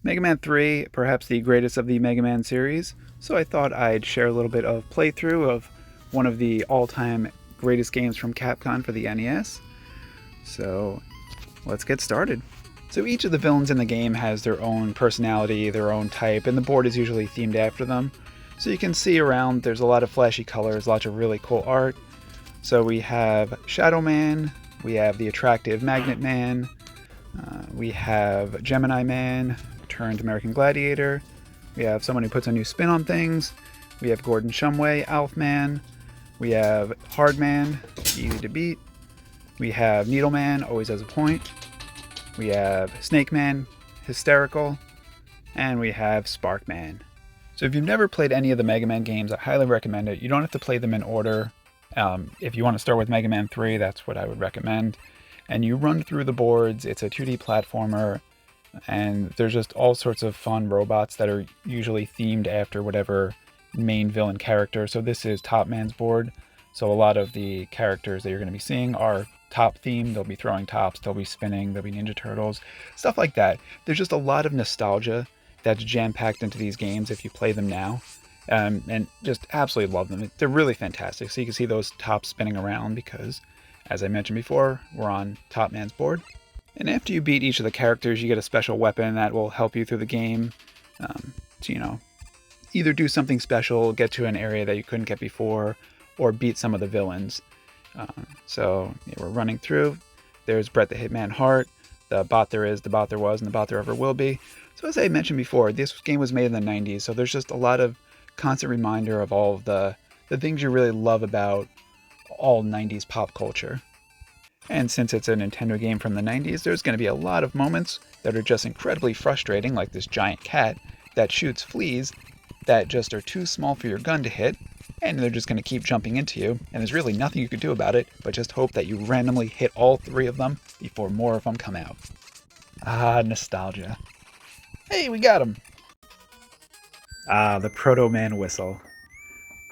Mega Man 3, perhaps the greatest of the Mega Man series, so I thought I'd share a little bit of playthrough of one of the all-time greatest games from Capcom for the NES. So let's get started. So each of the villains in the game has their own personality, their own type, and the board is usually themed after them. So you can see around there's a lot of flashy colors, lots of really cool art. So we have Shadow Man, we have the attractive Magnet Man, we have Gemini Man, turned American Gladiator, we have someone who puts a new spin on things, we have Gordon Shumway, Alf Man, we have Hard Man, easy to beat, we have Needle Man, always has a point, we have Snake Man, hysterical, and we have Spark Man. So if you've never played any of the Mega Man games, I highly recommend it. You don't have to play them in order. If you want to start with Mega Man 3, that's what I would recommend. And you run through the boards, it's a 2D platformer, and there's just all sorts of fun robots that are usually themed after whatever main villain character. So this is Top Man's board, so a lot of the characters that you're going to be seeing are top themed. They'll be throwing tops, they'll be spinning, there'll be Ninja Turtles, stuff like that. There's just a lot of nostalgia that's jam-packed into these games if you play them now. And just absolutely love them. They're really fantastic. So you can see those tops spinning around because, as I mentioned before, we're on Top Man's board. And after you beat each of the characters, you get a special weapon that will help you through the game to, either do something special, get to an area that you couldn't get before, or beat some of the villains. So we're running through. There's Brett the Hitman Hart, the bot there is, the bot there was, and the bot there ever will be. So as I mentioned before, this game was made in the 90s, so there's just a lot of constant reminder of all of the things you really love about all 90s pop culture. And since it's a Nintendo game from the 90s, there's going to be a lot of moments that are just incredibly frustrating, like this giant cat that shoots fleas that just are too small for your gun to hit, and they're just going to keep jumping into you, and there's really nothing you can do about it, but just hope that you randomly hit all three of them before more of them come out. Ah, nostalgia. Hey, we got him! Ah, the Proto Man whistle.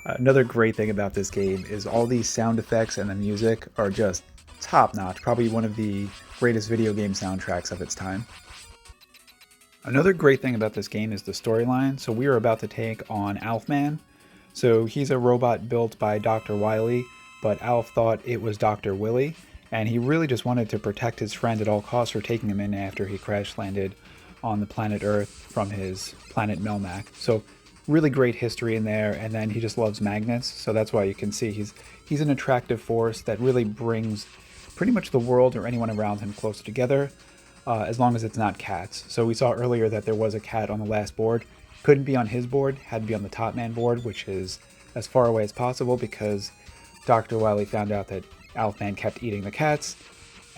Another great thing about this game is all these sound effects and the music are just top-notch, probably one of the greatest video game soundtracks of its time. Another great thing about this game is the storyline. So we are about to take on Alf Man. So he's a robot built by Dr. Wily, but Alf thought it was Dr. Willy, and he really just wanted to protect his friend at all costs for taking him in after he crash landed on the planet Earth from his planet Melmac. So really great history in there, and then he just loves magnets, so that's why you can see he's an attractive force that really brings pretty much the world or anyone around him closer together, as long as it's not cats. So we saw earlier that there was a cat on the last board. Couldn't be on his board, had to be on the Top Man board, which is as far away as possible because Dr. Wily found out that Alf Man kept eating the cats,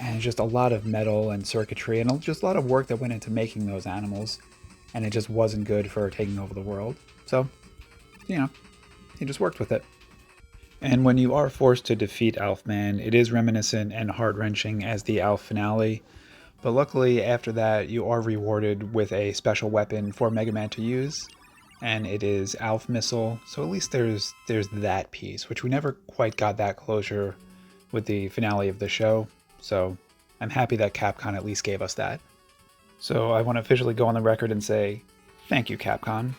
and just a lot of metal and circuitry and just a lot of work that went into making those animals, and it just wasn't good for taking over the world. So, he just worked with it. And when you are forced to defeat Alf Man, it is reminiscent and heart-wrenching as the Alf finale, but luckily after that you are rewarded with a special weapon for Mega Man to use, and it is Alf Missile, so at least there's that piece, which we never quite got that closure with the finale of the show, so I'm happy that Capcom at least gave us that. So I want to officially go on the record and say, thank you, Capcom.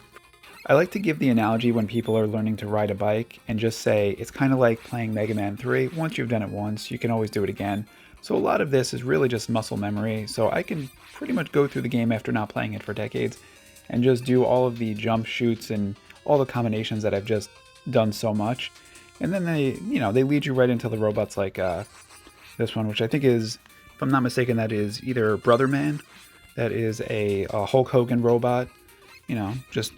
I like to give the analogy when people are learning to ride a bike and just say it's kind of like playing Mega Man 3. Once you've done it once, you can always do it again. So a lot of this is really just muscle memory, so I can pretty much go through the game after not playing it for decades and just do all of the jump shoots and all the combinations that I've just done so much. And then they lead you right into the robots like this one, which I think is, if I'm not mistaken, that is either Brother Man, that is a Hulk Hogan robot, just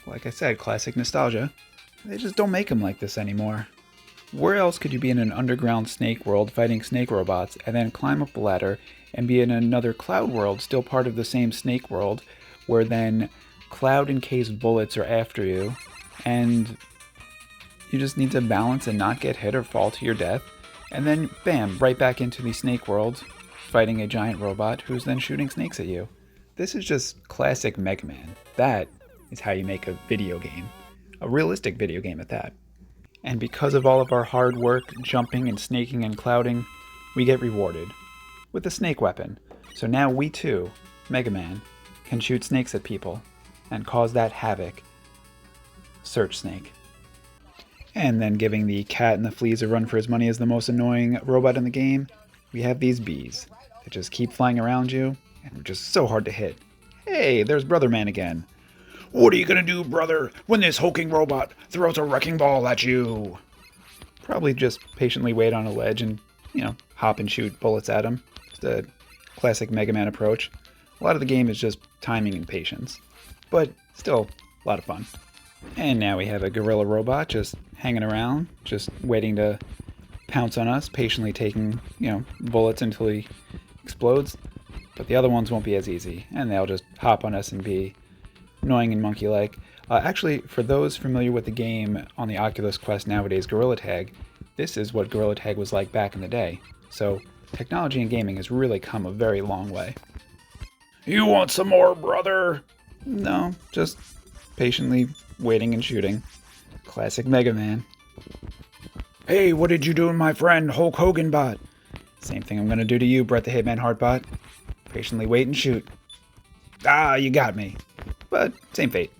like I said, classic nostalgia. They just don't make them like this anymore. Where else could you be in an underground snake world fighting snake robots and then climb up a ladder and be in another cloud world, still part of the same snake world, where then cloud encased bullets are after you and you just need to balance and not get hit or fall to your death, and then bam, right back into the snake world fighting a giant robot who's then shooting snakes at you. This is just classic Mega Man. That is how you make a video game. A realistic video game at that. And because of all of our hard work, jumping and snaking and clouding, we get rewarded with the snake weapon. So now we too, Mega Man, can shoot snakes at people and cause that havoc. Search Snake. And then giving the cat and the fleas a run for his money as the most annoying robot in the game, we have these bees that just keep flying around you and are just so hard to hit. Hey, there's Brother Man again. What are you gonna do, brother, when this hulking robot throws a wrecking ball at you? Probably just patiently wait on a ledge and, hop and shoot bullets at him. Just a classic Mega Man approach. A lot of the game is just timing and patience, but still a lot of fun. And now we have a gorilla robot just hanging around, just waiting to pounce on us, patiently taking, bullets until he explodes. But the other ones won't be as easy, and they'll just hop on us and be annoying and monkey-like. Actually, for those familiar with the game on the Oculus Quest nowadays, Gorilla Tag, this is what Gorilla Tag was like back in the day. So technology in gaming has really come a very long way. You want some more, brother? No, just patiently waiting and shooting. Classic Mega Man. Hey, what did you do to my friend Hulk Hogan bot? Same thing I'm gonna do to you, Brett the Hitman Heartbot. Patiently wait and shoot. Ah, you got me. But same fate.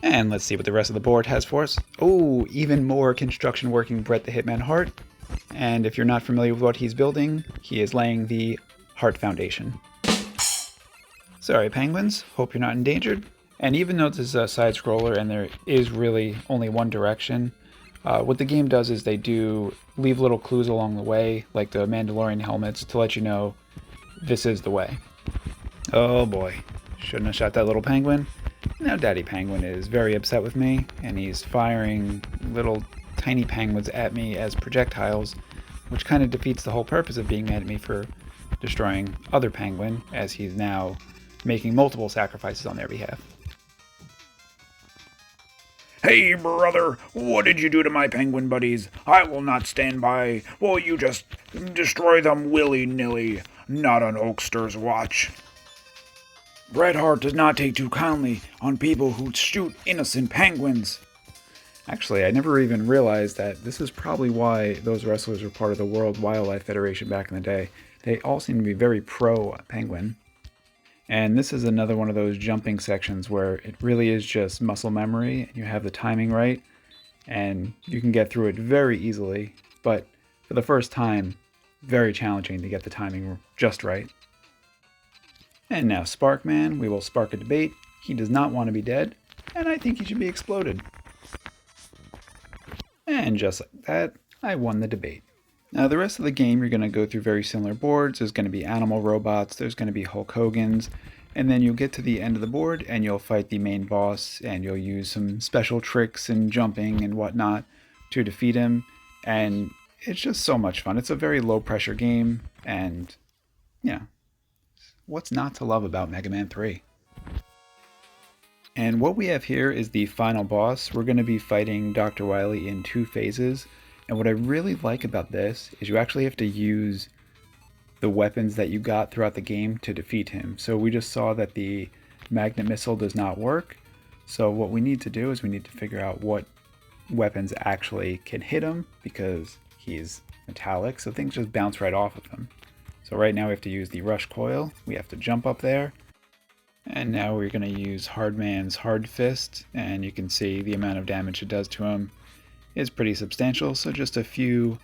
And let's see what the rest of the board has for us. Oh, even more construction working Brett the Hitman Heart. And if you're not familiar with what he's building, he is laying the Heart Foundation. Sorry, penguins. Hope you're not endangered. And even though this is a side scroller and there is really only one direction, what the game does is they do leave little clues along the way, like the Mandalorian helmets, to let you know this is the way. Oh boy, shouldn't have shot that little penguin. Now Daddy Penguin is very upset with me, and he's firing little tiny penguins at me as projectiles, which kind of defeats the whole purpose of being mad at me for destroying other penguin, as he's now making multiple sacrifices on their behalf. Hey, brother, what did you do to my penguin buddies? I will not stand by while you just destroy them willy-nilly. Not on Oakster's watch. Bret Hart does not take too kindly on people who shoot innocent penguins. Actually, I never even realized that this is probably why those wrestlers were part of the World Wildlife Federation back in the day. They all seem to be very pro-penguin. And this is another one of those jumping sections where it really is just muscle memory, and you have the timing right, and you can get through it very easily, but for the first time, very challenging to get the timing just right. And now Sparkman, we will spark a debate. He does not want to be dead, and I think he should be exploded. And just like that, I won the debate. Now the rest of the game, you're going to go through very similar boards. There's going to be animal robots, there's going to be Hulk Hogan's, and then you'll get to the end of the board and you'll fight the main boss, and you'll use some special tricks and jumping and whatnot to defeat him, and it's just so much fun. It's a very low pressure game, and what's not to love about Mega Man 3? And what we have here is the final boss. We're going to be fighting Dr. Wily in 2 phases. And what I really like about this is you actually have to use the weapons that you got throughout the game to defeat him. So we just saw that the magnet missile does not work. So what we need to do is we need to figure out what weapons actually can hit him, because he's metallic, so things just bounce right off of him. So right now we have to use the rush coil, we have to jump up there, and now we're going to use Hardman's Hard Fist, and you can see the amount of damage it does to him is pretty substantial, so just a few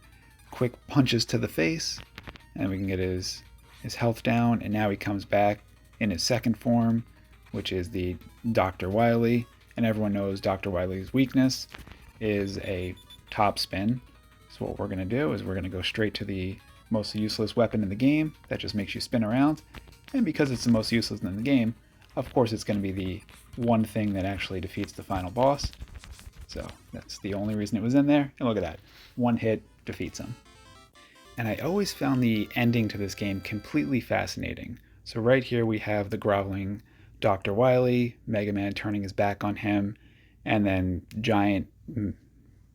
quick punches to the face, and we can get his health down, and now he comes back in his second form, which is the Dr. Wily, and everyone knows Dr. Wily's weakness is a top spin. So what we're going to do is we're going to go straight to the most useless weapon in the game that just makes you spin around, and because it's the most useless in the game, of course it's going to be the one thing that actually defeats the final boss. So that's the only reason it was in there, and look at that, one hit defeats him. And I always found the ending to this game completely fascinating. So right here we have the groveling Dr. Wily, Mega Man turning his back on him, and then giant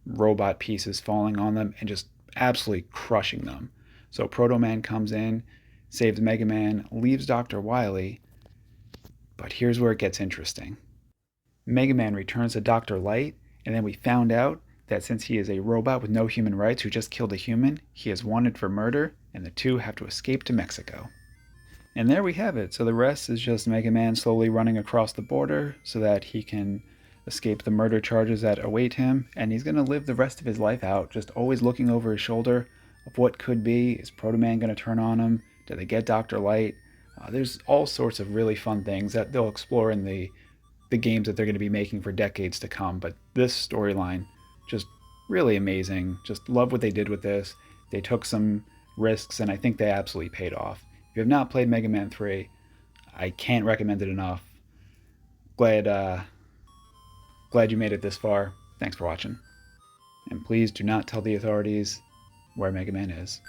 robot pieces falling on them and just absolutely crushing them. So Proto Man comes in, saves Mega Man, leaves Dr. Wily, but here's where it gets interesting. Mega Man returns to Dr. Light, and then we found out that since he is a robot with no human rights who just killed a human, he is wanted for murder, and the two have to escape to Mexico. And there we have it. So the rest is just Mega Man slowly running across the border so that he can escape the murder charges that await him. And he's going to live the rest of his life out, just always looking over his shoulder of what could be. Is Proto Man going to turn on him? Do they get Dr. Light? There's all sorts of really fun things that they'll explore in the games that they're going to be making for decades to come. But this storyline, just really amazing. Just love what they did with this. They took some risks, and I think they absolutely paid off. If you have not played Mega Man 3, I can't recommend it enough. Glad, glad you made it this far. Thanks for watching. And please do not tell the authorities where Mega Man is.